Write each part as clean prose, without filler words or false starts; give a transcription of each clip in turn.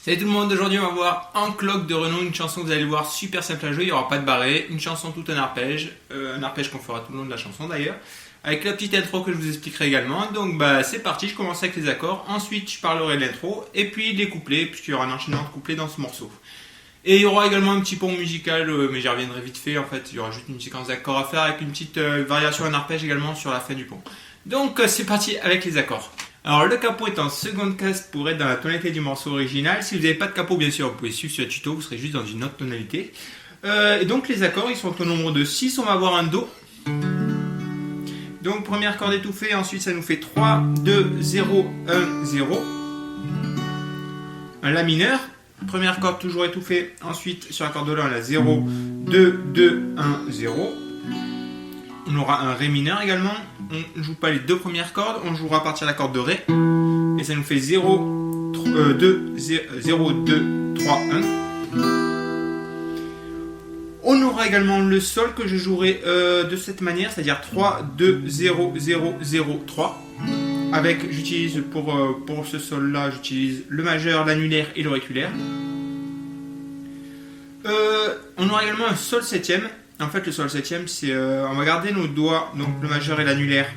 Salut tout le monde, aujourd'hui on va voir Un Clock de Renaud, une chanson que vous allez le voir super simple à jouer, il n'y aura pas de barré, une chanson tout en arpège qu'on fera tout le long de la chanson d'ailleurs, avec la petite intro que je vous expliquerai également. Donc c'est parti, je commence avec les accords, ensuite je parlerai de l'intro et puis des couplets, puisqu'il y aura un enchaînement de couplets dans ce morceau. Et il y aura également un petit pont musical, mais j'y reviendrai vite fait, en fait il y aura juste une séquence d'accords à faire avec une petite variation en arpège également sur la fin du pont. Donc c'est parti avec les accords. Alors le capot est en seconde case pour être dans la tonalité du morceau original. Si vous n'avez pas de capot, bien sûr, vous pouvez suivre ce tuto, vous serez juste dans une autre tonalité. Et donc les accords, ils sont au nombre de 6, on va avoir un Do. Donc première corde étouffée, ensuite ça nous fait 3, 2, 0, 1, 0. Un La mineur, première corde toujours étouffée, ensuite sur la corde de La, on a 0, 2, 2, 1, 0. On aura un Ré mineur également, on ne joue pas les deux premières cordes, on jouera à partir de la corde de Ré, et ça nous fait 0, 2, 0, 2, 3, 1. On aura également le Sol que je jouerai de cette manière, c'est-à-dire 3, 2, 0, 0, 0, 3. Avec, j'utilise pour ce Sol là, j'utilise le majeur, l'annulaire et l'auriculaire. On aura également un Sol septième. En fait, le Sol septième, c'est on va garder nos doigts, donc le majeur et l'annulaire,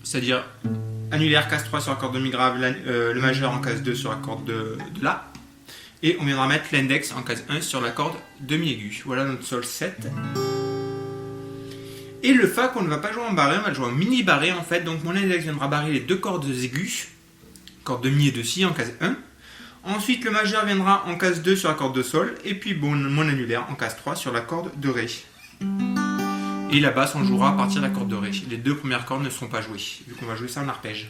c'est-à-dire annulaire case 3 sur la corde de Mi grave, le majeur en case 2 sur la corde de La, et on viendra mettre l'index en case 1 sur la corde de Mi aigu. Voilà notre Sol 7. Et le Fa qu'on ne va pas jouer en barré, on va le jouer en mini barré en fait, donc mon index viendra barrer les deux cordes aiguës, corde de Mi et de Si en case 1. Ensuite, le majeur viendra en case 2 sur la corde de Sol, et puis mon annulaire en case 3 sur la corde de Ré. Et la basse, on jouera à partir de la corde de Ré. Les deux premières cordes ne seront pas jouées, vu qu'on va jouer ça en arpège.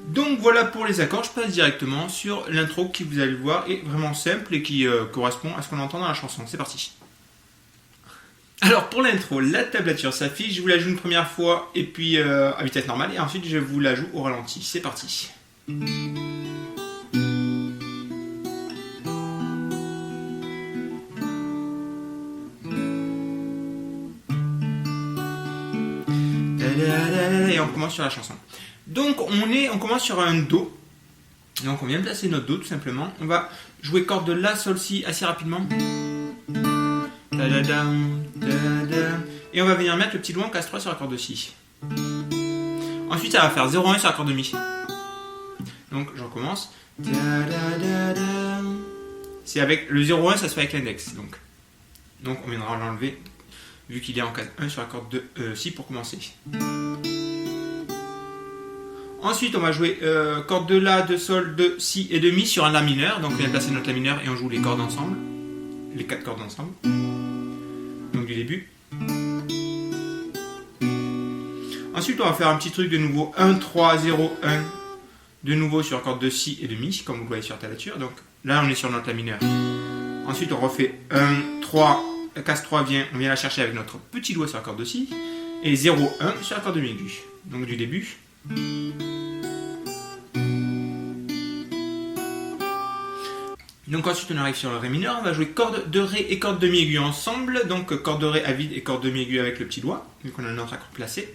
Donc voilà pour les accords, je passe directement sur l'intro qui, vous allez le voir, est vraiment simple et qui correspond à ce qu'on entend dans la chanson. C'est parti. Alors pour l'intro, la tablature s'affiche, je vous la joue une première fois, et puis à vitesse normale, et ensuite je vous la joue au ralenti. C'est parti. Et on commence sur la chanson. Donc on commence sur un Do. Donc on vient de placer notre Do tout simplement. On va jouer corde de La, Sol, Si assez rapidement. Et on va venir mettre le petit doigt en case 3 sur la corde de Si. Ensuite ça va faire 0,1 sur la corde de Mi. Donc je recommence. C'est avec le 0,1, ça se fait avec l'index. Donc on viendra l'enlever vu qu'il est en case 1 sur la corde de Si pour commencer. Ensuite on va jouer corde de La, de Sol, de Si et de Mi sur un La mineur. Donc on vient placer notre La mineur et on joue les cordes ensemble. Les 4 cordes ensemble. Donc du début. Ensuite on va faire un petit truc de nouveau. 1, 3, 0, 1. De nouveau sur la corde de Si et de Mi, comme vous le voyez sur la tablature. Donc là, on est sur notre La mineur. Ensuite, on refait 1, 3, case 3 vient, on vient la chercher avec notre petit doigt sur la corde de Si. Et 0, 1 sur la corde de Mi aigu. Donc du début. Donc ensuite, on arrive sur le Ré mineur. On va jouer corde de Ré et corde de Mi aigu ensemble. Donc corde de Ré à vide et corde de Mi aigu avec le petit doigt, vu qu'on a notre accord placé.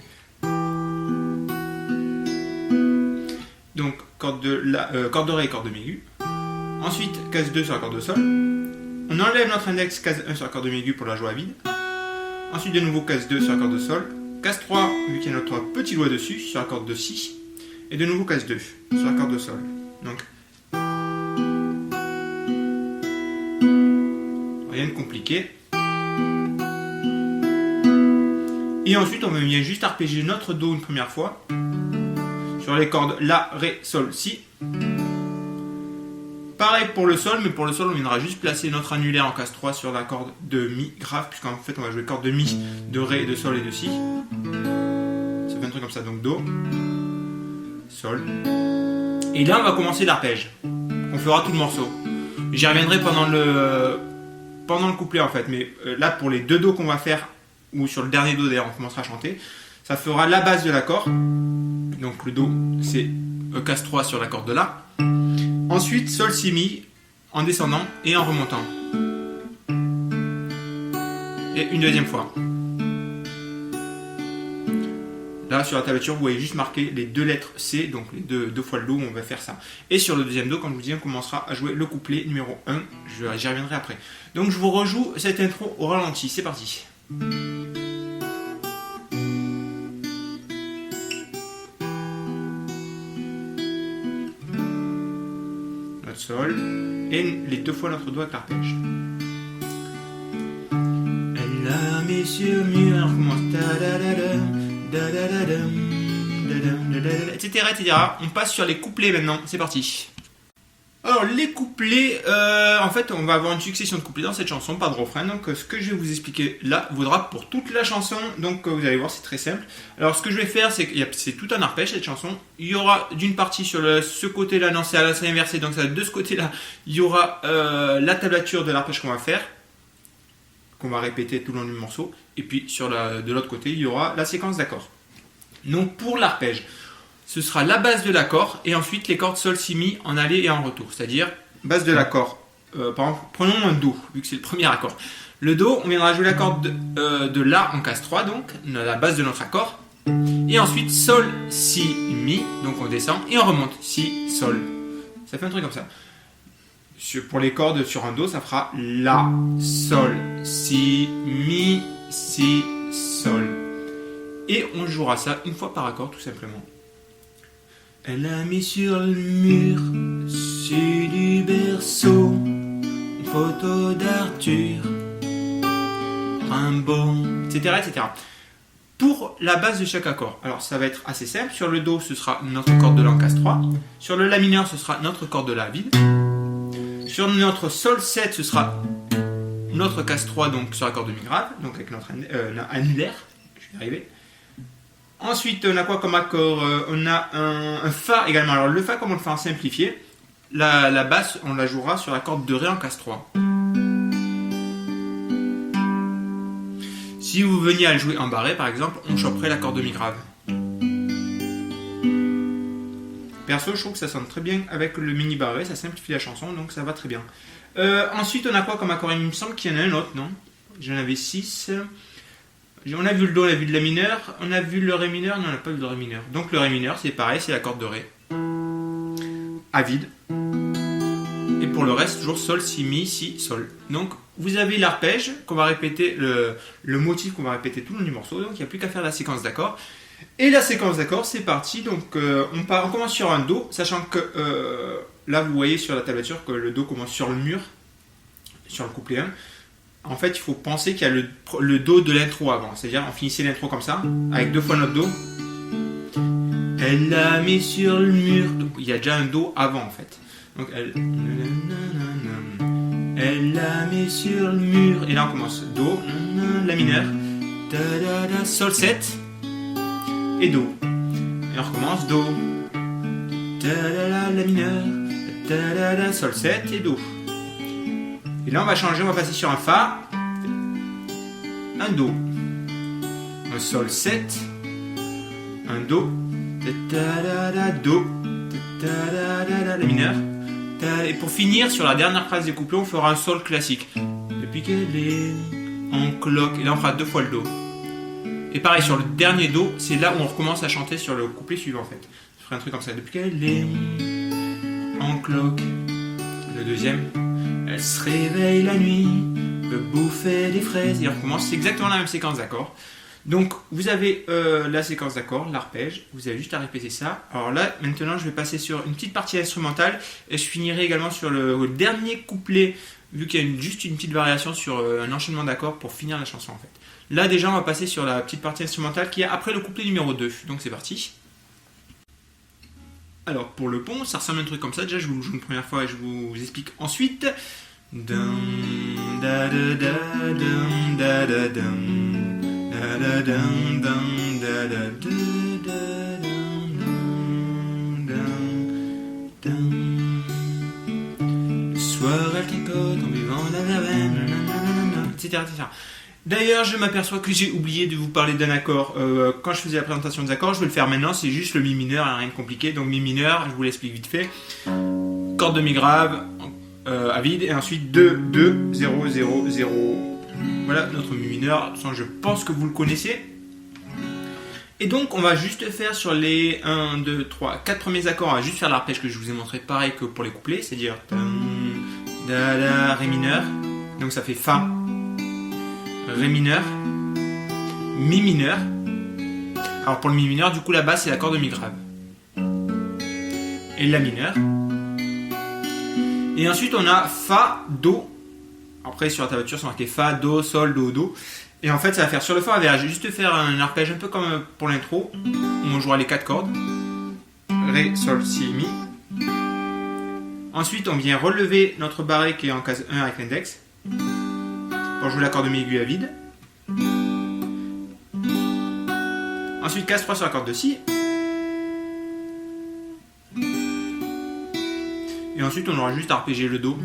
Donc corde de Ré et corde de Mi aigu. Ensuite case 2 sur la corde de Sol. On enlève notre index case 1 sur la corde de Mi aigu pour la jouer à vide. Ensuite de nouveau case 2 sur la corde de Sol. Case 3 vu qu'il y a notre petit doigt dessus sur la corde de Si. Et de nouveau case 2 sur la corde de Sol. Donc rien de compliqué. Et ensuite on vient juste arpéger notre Do une première fois. Sur les cordes La, Ré, Sol, Si. Pareil pour le Sol, mais pour le Sol, on viendra juste placer notre annulaire en case 3 sur la corde de Mi grave, puisqu'en fait, on va jouer corde de Mi, de Ré, de Sol et de Si. Ça fait un truc comme ça, donc Do, Sol. Et là, on va commencer l'arpège. On fera tout le morceau. J'y reviendrai pendant le couplet, en fait, mais là, pour les deux Do qu'on va faire, ou sur le dernier Do, d'ailleurs, on commencera à chanter, ça fera la base de l'accord. Donc le Do, c'est case 3 sur la corde de La. Ensuite, Sol, Si, Mi, en descendant et en remontant. Et une deuxième fois. Là, sur la tablature, vous voyez juste marquer les 2 lettres C, donc les deux fois le Do, on va faire ça. Et sur le deuxième Do, comme je vous dis, on commencera à jouer le couplet numéro 1. J'y reviendrai après. Donc, je vous rejoue cette intro au ralenti. C'est parti. Notre Sol. Et les 2 fois notre Do avec l'arpège. Elle l'a mis sur le mur, alors on commence. Etc., etc. On passe sur les couplets maintenant, c'est parti. Alors les couplets, en fait on va avoir une succession de couplets dans cette chanson, pas de refrain, donc ce que je vais vous expliquer là vaudra pour toute la chanson, donc vous allez voir c'est très simple. Alors ce que je vais faire c'est que c'est tout un arpège cette chanson, il y aura d'une partie sur ce côté là, non c'est à la scène inversée, donc ça, de ce côté là il y aura la tablature de l'arpège qu'on va faire, qu'on va répéter tout le long du morceau, et puis de l'autre côté il y aura la séquence d'accords. Donc pour l'arpège, ce sera la base de l'accord et ensuite les cordes sol, si, mi en aller et en retour. C'est-à-dire base de l'accord. Par exemple, prenons un Do, vu que c'est le premier accord. Le Do, on viendra jouer l'accord de La en case 3, donc la base de notre accord. Et ensuite Sol, Si, Mi, donc on descend et on remonte. Si, Sol. Ça fait un truc comme ça. Pour les cordes sur un Do, ça fera La, Sol, Si, Mi, Si, Sol. Et on jouera ça une fois par accord tout simplement. Elle a mis sur le mur, sur du berceau, une photo d'Arthur, Rimbaud, etc., etc. Pour la base de chaque accord, alors ça va être assez simple. Sur le Do, ce sera notre corde de La en case 3. Sur le La mineur, ce sera notre corde de La vide. Sur notre Sol 7, ce sera notre case 3, donc sur l'accord de Mi grave, donc avec notre annulaire. Je vais y arriver. Ensuite, on a quoi comme accord? On a un Fa également. Alors, le Fa, comme on le fait en simplifié, la basse, on la jouera sur la corde de Ré en case 3. Si vous veniez à le jouer en barré, par exemple, on choperait l'accord de Mi grave. Perso, je trouve que ça sonne très bien avec le mini barré, ça simplifie la chanson, donc ça va très bien. Ensuite, on a quoi comme accord? Il me semble qu'il y en a un autre, non? J'en avais 6. On a vu le Do, on a vu le La mineur, on a vu le Ré mineur, non on n'a pas vu le Ré mineur. Donc le Ré mineur c'est pareil, c'est la corde de Ré. À vide. Et pour le reste, toujours Sol, Si, Mi, Si, Sol. Donc vous avez l'arpège qu'on va répéter, le motif qu'on va répéter tout le long du morceau, donc il n'y a plus qu'à faire la séquence d'accords. Et la séquence d'accords c'est parti, donc on commence sur un Do, sachant que là vous voyez sur la tablature que le Do commence sur le mur, sur le couplet 1. En fait, il faut penser qu'il y a le Do de l'intro avant. C'est-à-dire, on finissait l'intro comme ça, avec 2 fois notre Do. Elle l'a mis sur le mur. Donc, il y a déjà un Do avant, en fait. Donc, elle l'a mis sur le mur. Et là, on commence Do, La mineur, Sol 7, et Do. Et on recommence Do, La mineur, Sol 7, et Do. Et là on va changer, on va passer sur un Fa, un Do, un Sol 7, un Do, Do, La mineur, et pour finir sur la dernière phrase des couplets on fera un Sol classique. Depuis qu'elle est en cloque, et là on fera 2 fois le Do. Et pareil sur le dernier Do, c'est là où on recommence à chanter sur le couplet suivant en fait. Je ferai un truc comme ça, depuis qu'elle est en cloque, le deuxième. Elle se réveille la nuit, peut bouffer des fraises. Et on recommence, c'est exactement la même séquence d'accords. Donc vous avez la séquence d'accords, l'arpège, vous avez juste à répéter ça. Alors là, maintenant je vais passer sur une petite partie instrumentale et je finirai également sur le dernier couplet, vu qu'il y a juste une petite variation sur un enchaînement d'accords pour finir la chanson en fait. Là déjà on va passer sur la petite partie instrumentale qui est après le couplet numéro 2. Donc c'est parti. Alors pour le pont, ça ressemble à un truc comme ça. Déjà je vous le joue une première fois et je vous explique ensuite. Le soir elle tricote en buvant la verveine, etc. D'ailleurs, je m'aperçois que j'ai oublié de vous parler d'un accord. Quand je faisais la présentation des accords, je vais le faire maintenant. C'est juste le Mi mineur, rien de compliqué. Donc Mi mineur, je vous l'explique vite fait. Corde de Mi grave à vide et ensuite 2, 2, 0, 0, 0. Voilà notre Mi mineur. Je pense que vous le connaissez. Et donc on va juste faire sur les 1, 2, 3, 4 premiers accords, on va juste faire l'arpège que je vous ai montré pareil que pour les couplets, c'est-à-dire da, da, Ré mineur, donc ça fait Fa, Ré mineur, Mi mineur. Alors pour le Mi mineur, du coup la basse c'est l'accord de Mi grave. Et La mineur. Et ensuite on a Fa, Do. Après sur la tablature c'est marqué Fa, Do, Sol, Do, Do. Et en fait ça va faire sur le Fa, on va juste faire un arpège un peu comme pour l'intro, où on jouera les 4 cordes. Ré, Sol, Si, Mi. Ensuite on vient relever notre barré qui est en case 1 avec l'index, pour jouer l'accord de Mi aigu à vide. Ensuite case 3 sur la corde de Si. Et ensuite on aura juste à arpéger le Do,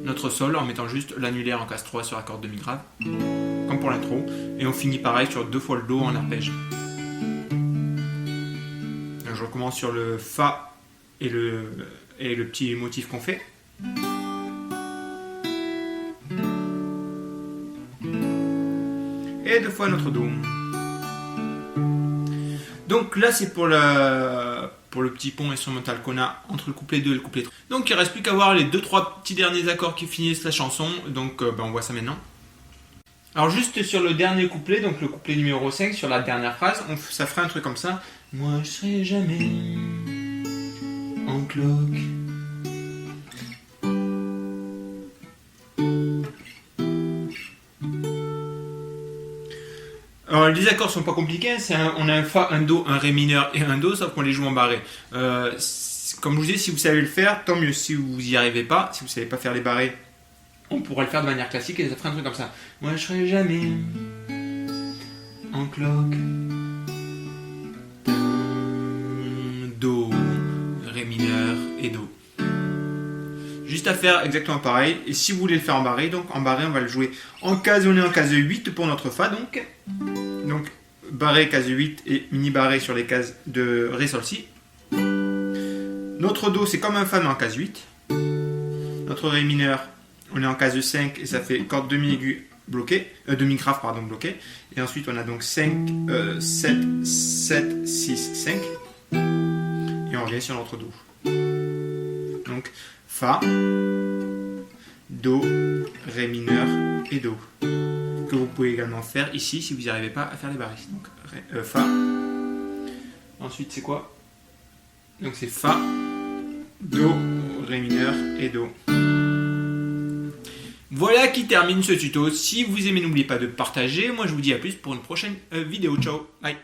notre Sol, en mettant juste l'annulaire en case 3 sur la corde de Mi grave, comme pour l'intro. Et on finit pareil sur 2 fois le Do en arpège. Donc je recommence sur le Fa et le petit motif qu'on fait. Et 2 fois notre Do. Donc là c'est pour le petit pont instrumental qu'on a entre le couplet 2 et le couplet 3. Donc il ne reste plus qu'à voir les 2-3 petits derniers accords qui finissent la chanson. Donc on voit ça maintenant. Alors juste sur le dernier couplet, donc le couplet numéro 5, sur la dernière phrase, ça ferait un truc comme ça. Moi je serai jamais en cloque. Alors les accords sont pas compliqués, on a un Fa, un Do, un Ré mineur et un Do, sauf qu'on les joue en barré. Comme je vous disais, si vous savez le faire, tant mieux. Si vous n'y arrivez pas, si vous savez pas faire les barrés, on pourra le faire de manière classique et ça ferait un truc comme ça. Moi je serai jamais en cloque. Do, Ré mineur et Do. Juste à faire exactement pareil. Et si vous voulez le faire en barré, donc en barré on va le jouer en case, on est en case 8 pour notre Fa donc barré case 8 et mini barré sur les cases de Ré Sol Si. Notre Do c'est comme un Fa mais en case 8. Notre Ré mineur on est en case 5 et ça fait corde demi aigu bloqué, demi grave pardon bloqué. Et ensuite on a donc 5, 7, 7, 6, 5. Et on revient sur notre Do. Donc Fa, Do, Ré mineur et Do. Que vous pouvez également faire ici si vous n'y arrivez pas à faire les barres. Donc Fa. Ensuite c'est quoi? Donc c'est Fa, Do, Ré mineur et Do. Voilà qui termine ce tuto. Si vous aimez, n'oubliez pas de partager. Moi je vous dis à plus pour une prochaine vidéo. Ciao, bye.